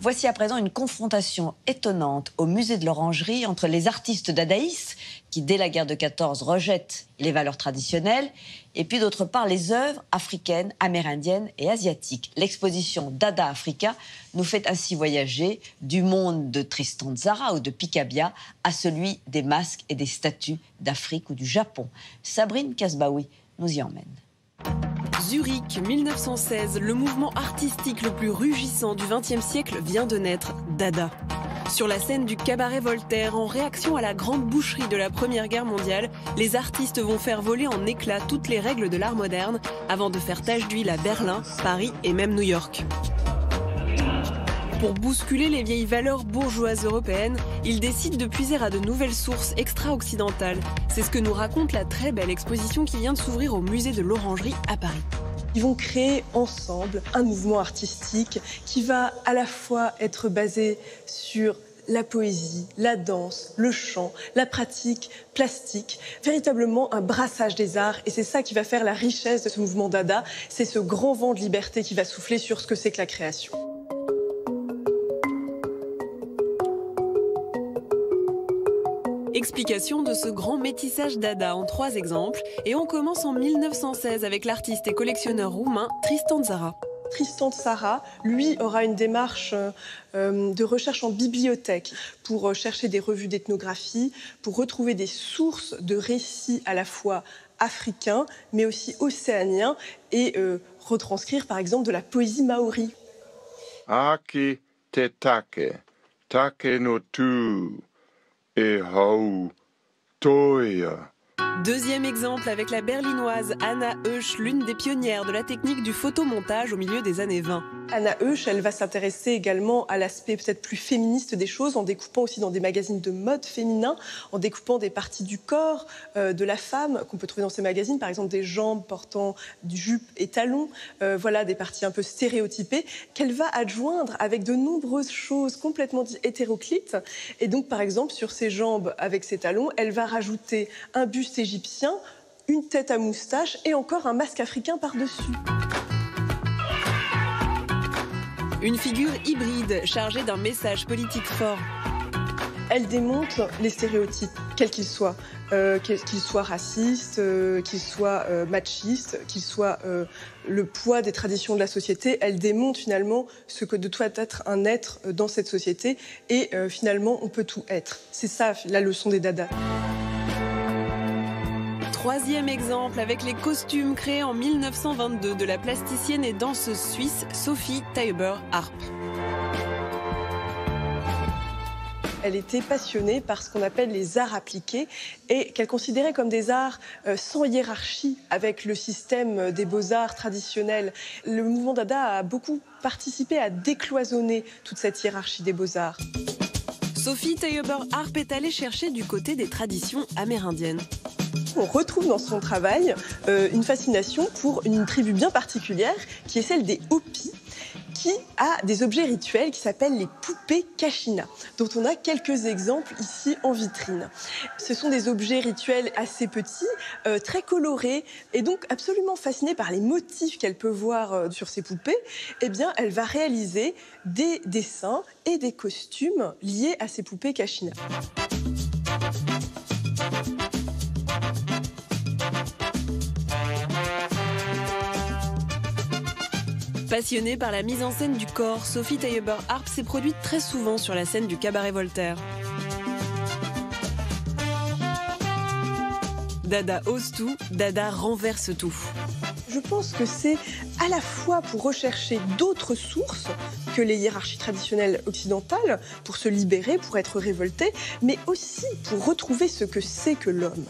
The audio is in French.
Voici à présent une confrontation étonnante au musée de l'Orangerie entre les artistes dadaïstes, qui dès la guerre de 14 rejettent les valeurs traditionnelles, et puis d'autre part les œuvres africaines, amérindiennes et asiatiques. L'exposition Dada Africa nous fait ainsi voyager du monde de Tristan Tzara ou de Picabia à celui des masques et des statues d'Afrique ou du Japon. Sabrine Kasbaoui nous y emmène. Zurich, 1916, le mouvement artistique le plus rugissant du XXe siècle vient de naître, Dada. Sur la scène du cabaret Voltaire, en réaction à la grande boucherie de la Première Guerre mondiale, les artistes vont faire voler en éclats toutes les règles de l'art moderne avant de faire tache d'huile à Berlin, Paris et même New York. Pour bousculer les vieilles valeurs bourgeoises européennes, ils décident de puiser à de nouvelles sources extra-occidentales. C'est ce que nous raconte la très belle exposition qui vient de s'ouvrir au musée de l'Orangerie à Paris. Ils vont créer ensemble un mouvement artistique qui va à la fois être basé sur la poésie, la danse, le chant, la pratique plastique, véritablement un brassage des arts. Et c'est ça qui va faire la richesse de ce mouvement Dada, c'est ce grand vent de liberté qui va souffler sur ce que c'est que la création. Explication de ce grand métissage Dada en 3 exemples. Et on commence en 1916 avec l'artiste et collectionneur roumain Tristan Tzara. Tristan Tzara, lui, aura une démarche de recherche en bibliothèque pour chercher des revues d'ethnographie, pour retrouver des sources de récits à la fois africains, mais aussi océaniens, et retranscrire, par exemple, de la poésie maori. Aki te take, take no tu. Et hau toya. Deuxième exemple avec la berlinoise Anna Hösch, l'une des pionnières de la technique du photomontage au milieu des années 20. Anna Hösch, elle va s'intéresser également à l'aspect peut-être plus féministe des choses, en découpant aussi dans des magazines de mode féminin, en découpant des parties du corps de la femme qu'on peut trouver dans ces magazines, par exemple des jambes portant du jupe et talons, voilà des parties un peu stéréotypées, qu'elle va adjoindre avec de nombreuses choses complètement hétéroclites. Et donc par exemple sur ses jambes avec ses talons, elle va rajouter un buste égyptien, une tête à moustache et encore un masque africain par-dessus. Une figure hybride chargée d'un message politique fort. Elle démontre les stéréotypes, quels qu'ils soient racistes, qu'ils soient machistes, qu'ils soient le poids des traditions de la société. Elle démontre finalement ce que doit être un être dans cette société et finalement on peut tout être. C'est ça la leçon des Dada. Troisième exemple avec les costumes créés en 1922 de la plasticienne et danseuse suisse Sophie Taeuber-Harp. Elle était passionnée par ce qu'on appelle les arts appliqués et qu'elle considérait comme des arts sans hiérarchie avec le système des beaux-arts traditionnels. Le mouvement Dada a beaucoup participé à décloisonner toute cette hiérarchie des beaux-arts. Sophie Taeuber-Harp est allée chercher du côté des traditions amérindiennes. On retrouve dans son travail une fascination pour une tribu bien particulière qui est celle des Hopis, qui a des objets rituels qui s'appellent les poupées Kachina, dont on a quelques exemples ici en vitrine. Ce sont des objets rituels assez petits, très colorés, et donc absolument fascinée par les motifs qu'elle peut voir sur ces poupées, eh bien, elle va réaliser des dessins et des costumes liés à ces poupées Kachina. Passionnée par la mise en scène du corps, Sophie Taeuber-Harp s'est produite très souvent sur la scène du cabaret Voltaire. Dada ose tout, Dada renverse tout. Je pense que c'est à la fois pour rechercher d'autres sources que les hiérarchies traditionnelles occidentales, pour se libérer, pour être révolté, mais aussi pour retrouver ce que c'est que l'homme.